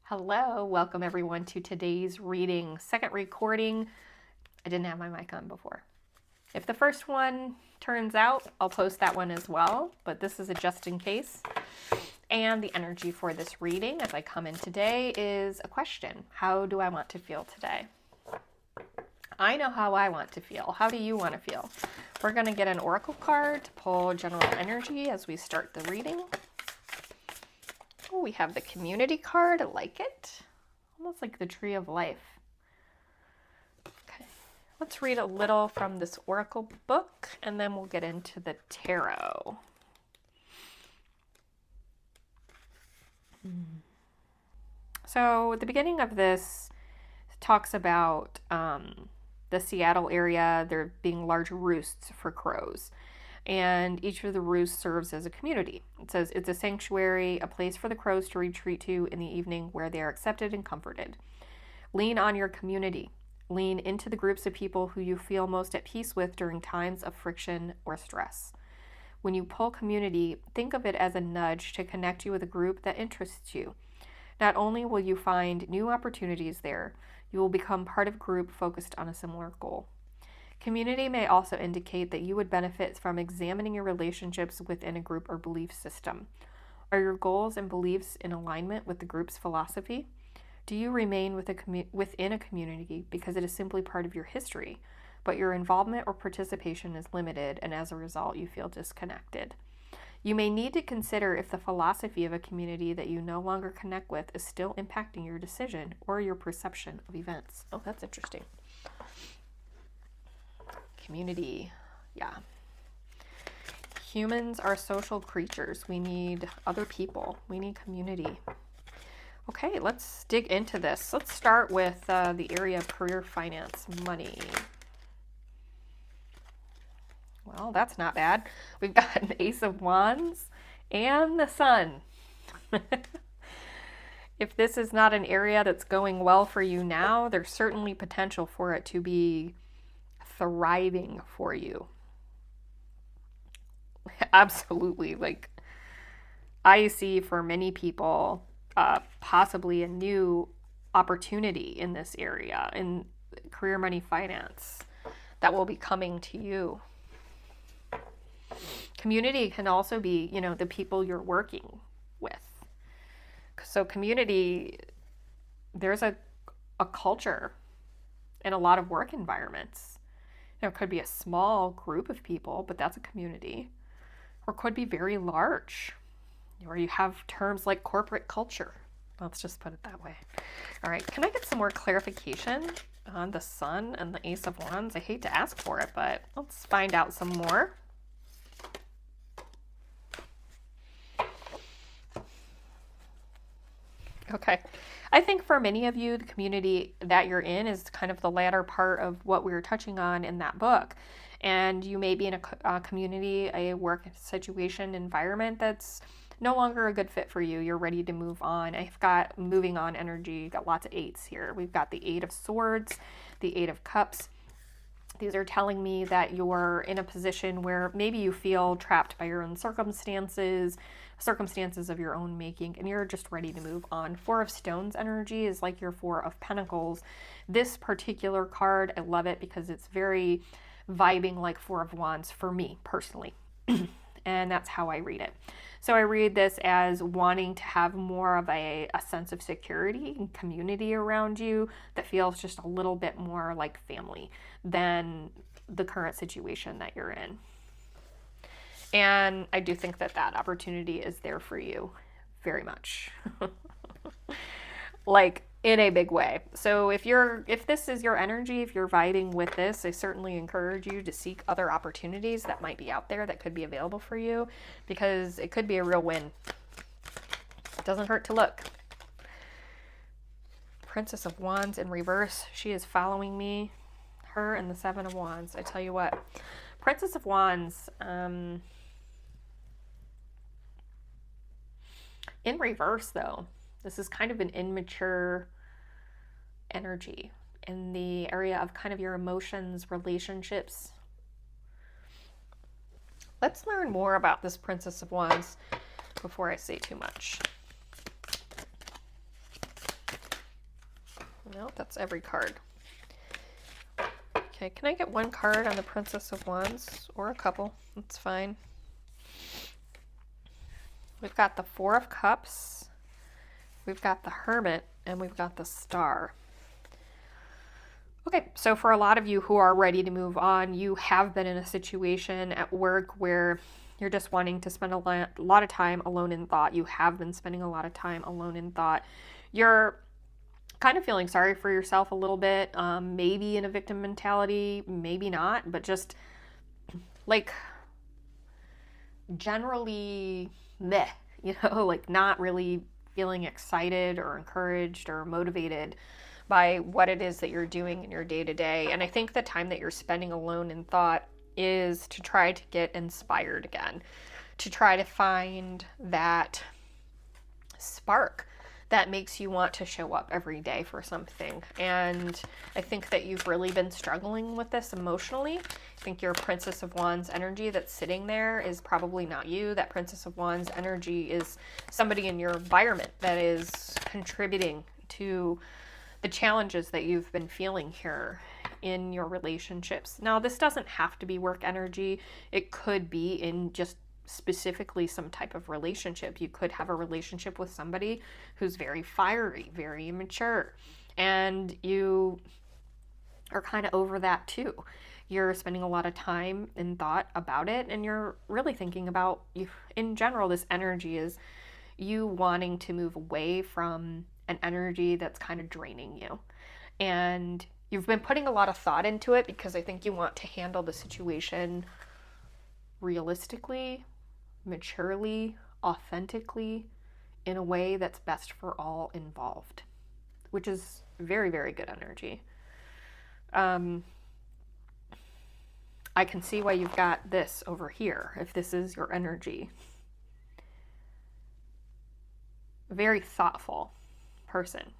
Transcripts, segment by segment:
Hello, welcome everyone to today's reading. Second recording. I didn't have my mic on before. If the first one turns out, I'll post that one as well, but this is a just in case. And the energy for this reading as I come in today is a question. How do I want to feel today? I know how I want to feel. How do you want to feel? We're going to get an oracle card to pull general energy as we start the reading. Oh, we have the community card. I like it. Almost like the tree of life. Okay, let's read a little from this oracle book and then we'll get into the tarot. So at the beginning of this talks about the Seattle area, there being large roosts for crows. And each of the roosts serves as a community. It says it's a sanctuary, a place for the crows to retreat to in the evening where they are accepted and comforted. Lean on your community. Lean into the groups of people who you feel most at peace with during times of friction or stress. When you pull community, think of it as a nudge to connect you with a group that interests you. Not only will you find new opportunities there, you will become part of a group focused on a similar goal. Community may also indicate that you would benefit from examining your relationships within a group or belief system. Are your goals and beliefs in alignment with the group's philosophy? Do you remain within a community because it is simply part of your history, but your involvement or participation is limited and as a result you feel disconnected? You may need to consider if the philosophy of a community that you no longer connect with is still impacting your decision or your perception of events. Oh, that's interesting. Community, yeah. Humans are social creatures. We need other people. We need community. Okay, let's dig into this. Let's start with the area of career, finance, money. Well, that's not bad. We've got an Ace of Wands and the Sun. If this is not an area that's going well for you now, there's certainly potential for it to be thriving for you. Absolutely. Like, I see for many people possibly a new opportunity in this area, in career, money, finance, that will be coming to you. Community can also be, the people you're working with. So community, there's a culture in a lot of work environments. It could be a small group of people, but that's a community. Or it could be very large, where you have terms like corporate culture. Let's just put it that way. All right, can I get some more clarification on the Sun and the Ace of Wands? I hate to ask for it, but let's find out some more. Okay. I think for many of you, the community that you're in is kind of the latter part of what we were touching on in that book. And you may be in a community, a work situation, environment that's no longer a good fit for you. You're ready to move on. I've got moving on energy, got lots of eights here. We've got the Eight of Swords, the Eight of Cups. These are telling me that you're in a position where maybe you feel trapped by your own circumstances of your own making, and you're just ready to move on. Four of Stones energy is like your Four of Pentacles. This particular card, I love it because it's very vibing like Four of Wands for me personally. And that's how I read it. So I read this as wanting to have more of a sense of security and community around you that feels just a little bit more like family than the current situation that you're in. And I do think that opportunity is there for you very much. Like in a big way. So if this is your energy, if you're vibing with this, I certainly encourage you to seek other opportunities that might be out there that could be available for you, because it could be a real win. It doesn't hurt to look. Princess of Wands in reverse. She is following me. Her and the Seven of Wands. I tell you what. Princess of Wands, in reverse though, this is kind of an immature energy in the area of kind of your emotions, relationships. Let's learn more about this Princess of Wands before I say too much. No, that's every card. Okay, can I get one card on the Princess of Wands? Or a couple. That's fine. We've got the Four of Cups. We've got the Hermit. And we've got the Star. Okay, so for a lot of you who are ready to move on, you have been in a situation at work where you're just wanting to spend a lot of time alone in thought. You have been spending a lot of time alone in thought. You're kind of feeling sorry for yourself a little bit, maybe in a victim mentality, maybe not, but just like generally meh, like not really feeling excited or encouraged or motivated by what it is that you're doing in your day-to-day. And I think the time that you're spending alone in thought is to try to get inspired again, to try to find that spark that makes you want to show up every day for something. And I think that you've really been struggling with this emotionally. I think your Princess of Wands energy that's sitting there is probably not you. That Princess of Wands energy is somebody in your environment that is contributing to the challenges that you've been feeling here in your relationships. Now, this doesn't have to be work energy. It could be in just specifically some type of relationship. You could have a relationship with somebody who's very fiery, very immature, and you are kind of over that too. You're spending a lot of time and thought about it, and you're really thinking about, you in general, this energy is you wanting to move away from an energy that's kind of draining you. And you've been putting a lot of thought into it because I think you want to handle the situation realistically, maturely, authentically, in a way that's best for all involved, which is very, very good energy. I can see why you've got this over here, if this is your energy. Very thoughtful person.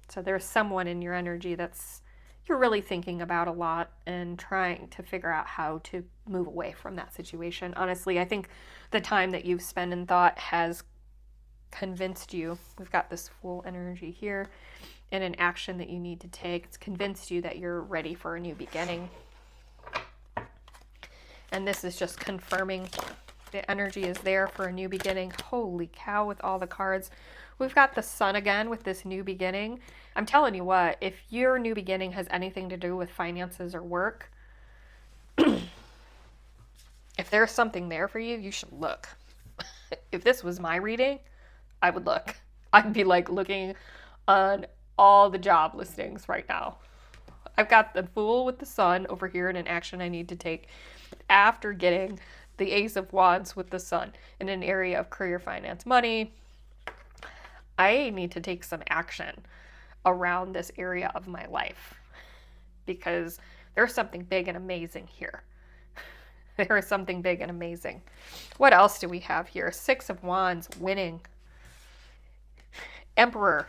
So there's someone in your energy that's you're really thinking about a lot and trying to figure out how to move away from that situation. Honestly, I think the time that you've spent in thought has convinced you. We've got this Fool energy here and an action that you need to take. It's convinced you that you're ready for a new beginning. And this is just confirming the energy is there for a new beginning. Holy cow, with all the cards. We've got the Sun again with this new beginning. I'm telling you what, if your new beginning has anything to do with finances or work, if there's something there for you, you should look. If this was my reading, I would look. I'd be like looking on all the job listings right now. I've got the Fool with the Sun over here in an action I need to take after getting the Ace of Wands with the Sun in an area of career, finance, money. I need to take some action around this area of my life because there's something big and amazing here. There is something big and amazing. What else do we have here? Six of Wands, winning. Emperor.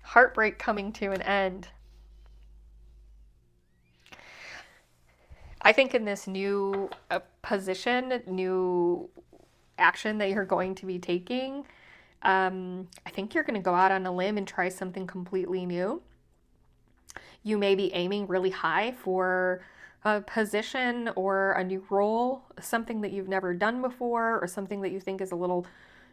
Heartbreak coming to an end. I think in this new position, new action that you're going to be taking, I think you're going to go out on a limb and try something completely new. You may be aiming really high for a position or a new role, something that you've never done before, or something that you think is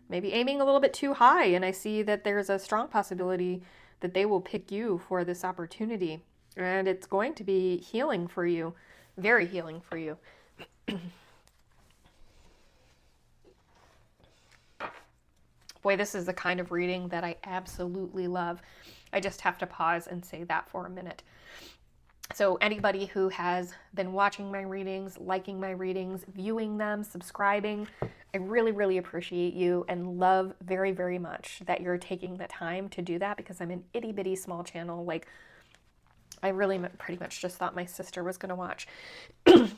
maybe aiming a little bit too high. And I see that there's a strong possibility that they will pick you for this opportunity. And it's going to be healing for you, very healing for you. Boy, this is the kind of reading that I absolutely love. I just have to pause and say that for a minute. So anybody who has been watching my readings, liking my readings, viewing them, subscribing, I really, really appreciate you and love very, very much that you're taking the time to do that because I'm an itty bitty small channel. Like, I really pretty much just thought my sister was going to watch.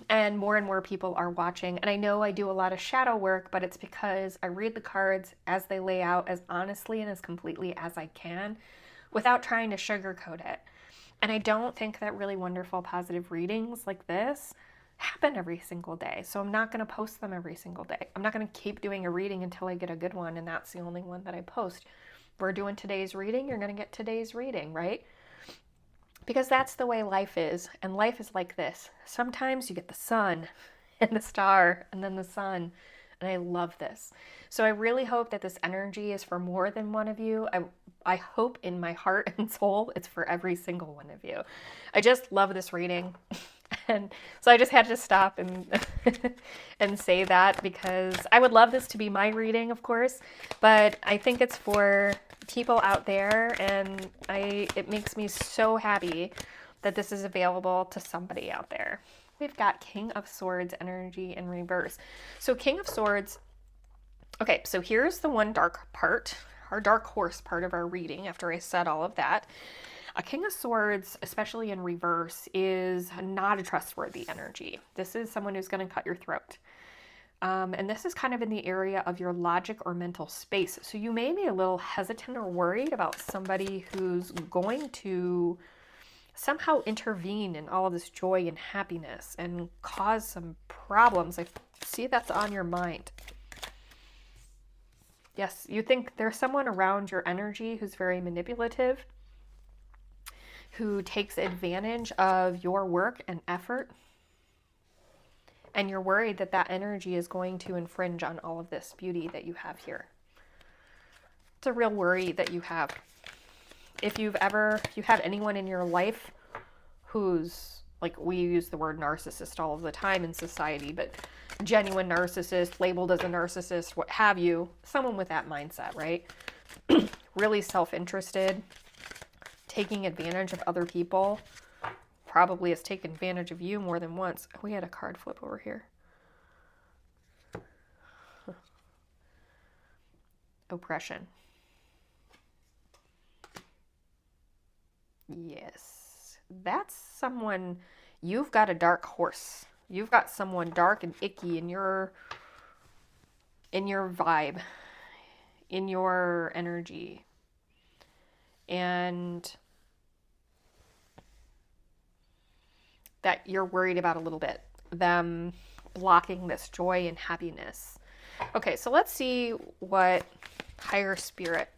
And more people are watching. And I know I do a lot of shadow work, but it's because I read the cards as they lay out as honestly and as completely as I can without trying to sugarcoat it. And I don't think that really wonderful positive readings like this happen every single day. So I'm not going to post them every single day. I'm not going to keep doing a reading until I get a good one, and that's the only one that I post. We're doing today's reading, you're going to get today's reading, right? Because that's the way life is. And life is like this. Sometimes you get the sun and the star and then the sun. And I love this. So I really hope that this energy is for more than one of you. I hope in my heart and soul it's for every single one of you. I just love this reading. And so I just had to stop and and say that, because I would love this to be my reading, of course, but I think it's for people out there, and it makes me so happy that this is available to somebody out there. We've got King of Swords energy in reverse. So King of Swords, okay, so here's the one dark part, our dark horse part of our reading after I said all of that. A King of Swords, especially in reverse, is not a trustworthy energy. This is someone who's going to cut your throat. And this is kind of in the area of your logic or mental space. So you may be a little hesitant or worried about somebody who's going to somehow intervene in all of this joy and happiness and cause some problems. I see that's on your mind. Yes, you think there's someone around your energy who's very manipulative, who takes advantage of your work and effort, and you're worried that that energy is going to infringe on all of this beauty that you have here. It's a real worry that you have. If you have anyone in your life who's, like, we use the word narcissist all of the time in society, but genuine narcissist, labeled as a narcissist, what have you, someone with that mindset, right? Really self-interested, taking advantage of other people, probably has taken advantage of you more than once. We had a card flip over here. Oppression. Yes, that's someone, you've got a dark horse. You've got someone dark and icky in your vibe, in your energy. And that you're worried about a little bit, them blocking this joy and happiness. Okay, so let's see what higher spirit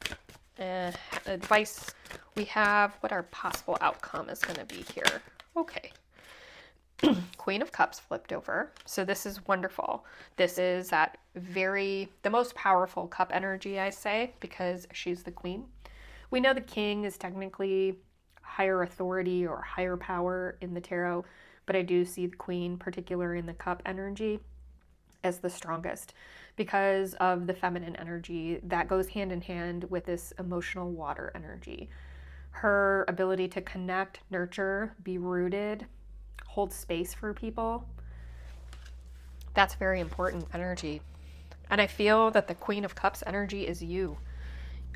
advice we have, what our possible outcome is going to be here. Okay. Queen of Cups flipped over. So this is wonderful. This is the most powerful cup energy, I say, because she's the queen. We know the king is technically higher authority or higher power in the tarot, but I do see the queen, particularly in the cup energy, as the strongest because of the feminine energy that goes hand in hand with this emotional water energy. Her ability to connect, nurture, be rooted, hold space for people, that's very important energy. And I feel that the Queen of Cups energy is you.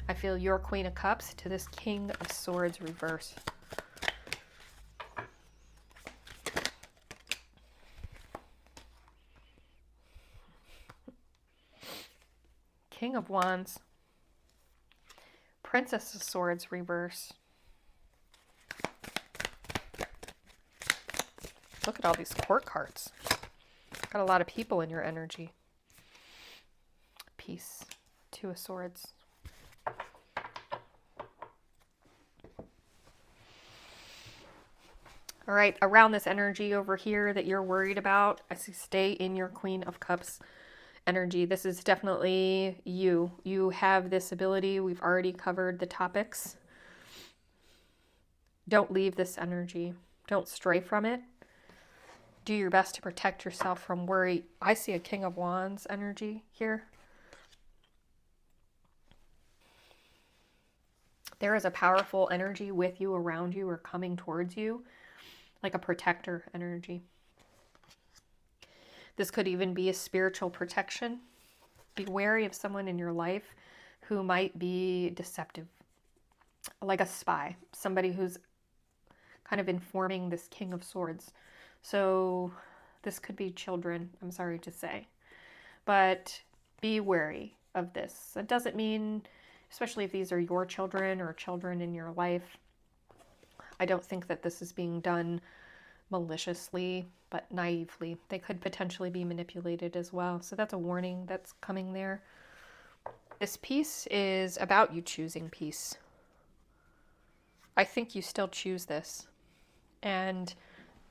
I feel your Queen of Cups to this King of Swords reverse. King of Wands. Princess of Swords reverse. Look at all these court cards. Got a lot of people in your energy. Peace. Two of Swords. All right, around this energy over here that you're worried about, I see stay in your Queen of Cups energy. This is definitely you. You have this ability. We've already covered the topics. Don't leave this energy. Don't stray from it. Do your best to protect yourself from worry. I see a King of Wands energy here. There is a powerful energy with you, around you, or coming towards you, like a protector energy. This could even be a spiritual protection. Be wary of someone in your life who might be deceptive, like a spy, somebody who's kind of informing this King of Swords. So this could be children, I'm sorry to say. But be wary of this. It doesn't mean, especially if these are your children or children in your life, I don't think that this is being done maliciously, but naively. They could potentially be manipulated as well. So that's a warning that's coming there. This piece is about you choosing peace. I think you still choose this. And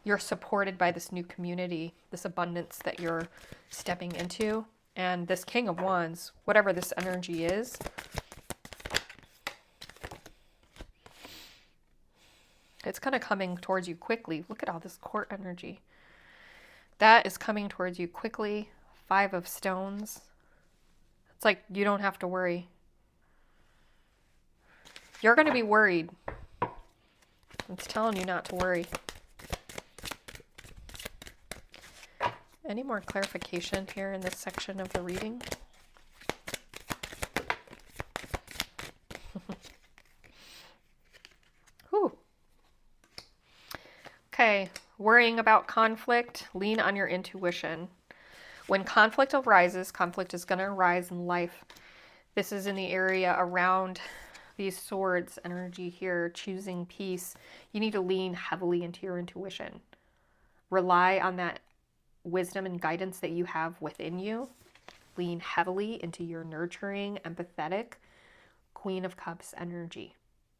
you're supported by this new community, this abundance that you're stepping into. And this King of Wands, whatever this energy is, it's kind of coming towards you quickly. Look at all this court energy. That is coming towards you quickly. 5 of Stones. It's like you don't have to worry. You're going to be worried. It's telling you not to worry. Any more clarification here in this section of the reading? Whew. Okay, worrying about conflict, lean on your intuition. When conflict arises, conflict is going to arise in life. This is in the area around these swords energy here, choosing peace. You need to lean heavily into your intuition. Rely on that wisdom and guidance that you have within you. Lean heavily into your nurturing, empathetic Queen of Cups energy.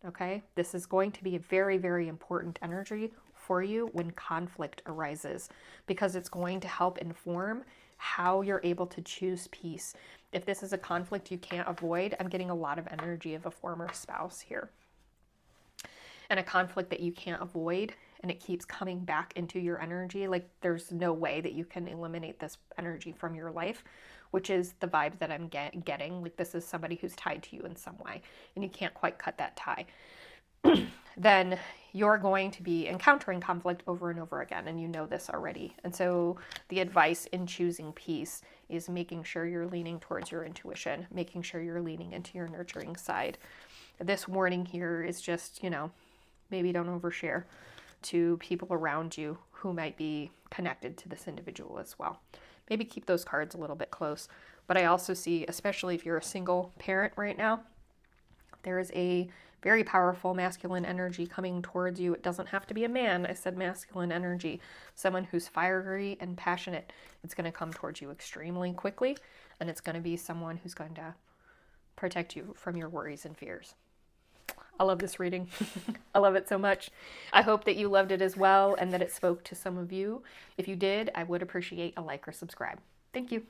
Okay? This is going to be a very, very important energy for you when conflict arises, because it's going to help inform how you're able to choose peace. If this is a conflict you can't avoid, I'm getting a lot of energy of a former spouse here. And a conflict that you can't avoid, and it keeps coming back into your energy. Like there's no way that you can eliminate this energy from your life, which is the vibe that I'm getting. Like this is somebody who's tied to you in some way, and you can't quite cut that tie. Then you're going to be encountering conflict over and over again, and you know this already. And so the advice in choosing peace is making sure you're leaning towards your intuition, making sure you're leaning into your nurturing side. This warning here is just, maybe don't overshare to people around you who might be connected to this individual as well. Maybe keep those cards a little bit close. But I also see, especially if you're a single parent right now, there is a very powerful masculine energy coming towards you. It doesn't have to be a man. I said masculine energy. Someone who's fiery and passionate. It's going to come towards you extremely quickly, and it's going to be someone who's going to protect you from your worries and fears. I love this reading. I love it so much. I hope that you loved it as well and that it spoke to some of you. If you did, I would appreciate a like or subscribe. Thank you.